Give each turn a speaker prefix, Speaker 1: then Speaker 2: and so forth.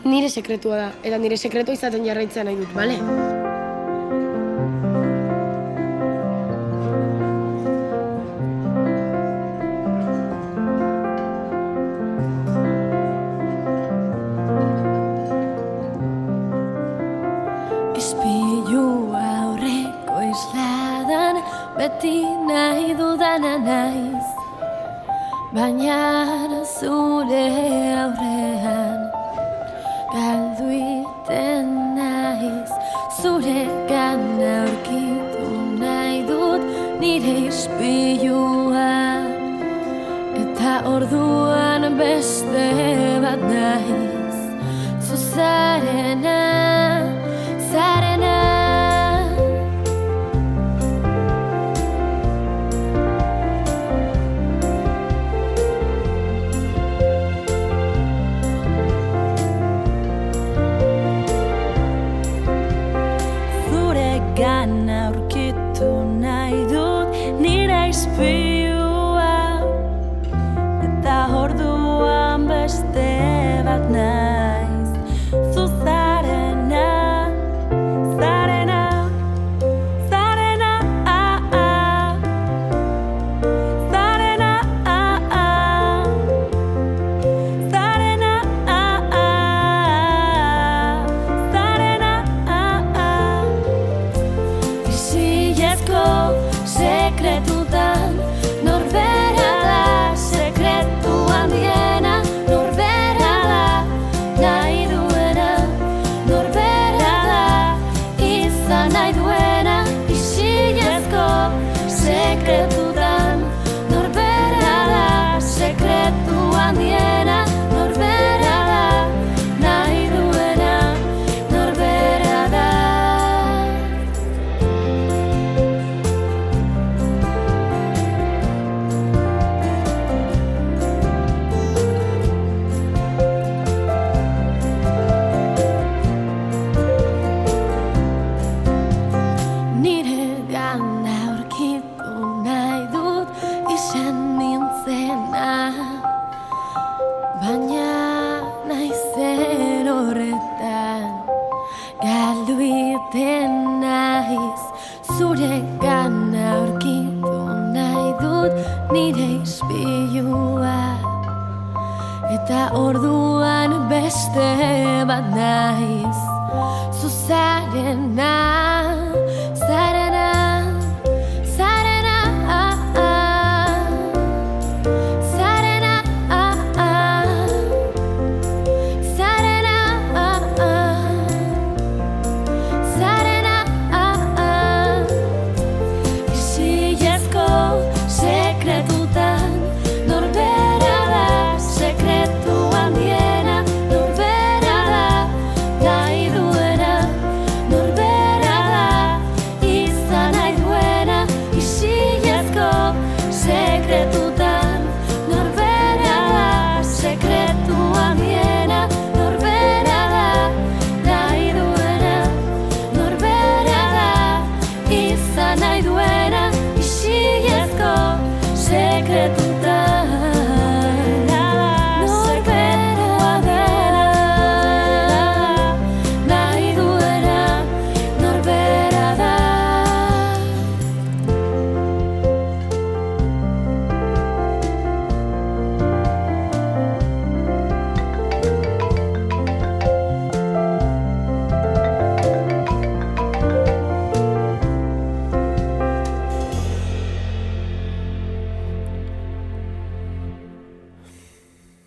Speaker 1: Nire sekretua da, eta nire sekretua izaten jarraitzea nahi dut, bale?
Speaker 2: Ispilu aurreko isladan beti nahi dudana naiz, baina zure aurrean galdu iten naiz. Zure gana aurkitu nahi dut nire ispilua, eta orduan beste bat naiz. Zuzarena, zarena. Gana aurkitu nahi dut nire ispilua, eta orduan beste bat naiz. Zuzarena, zarena, zarena, zarena, zarena, sekretutan norbera da, sekretu handiena norbera da, nahi duena norbera da, izan nahi duena isilezko sekretutan norbera da, sekretu handiena norbera da, nahi duena norbera da. Baina naizen horretan galdu iten naiz. Zure gana aurkitu nahi dut nire ispilua, eta orduan beste bat naiz. Zuzarena.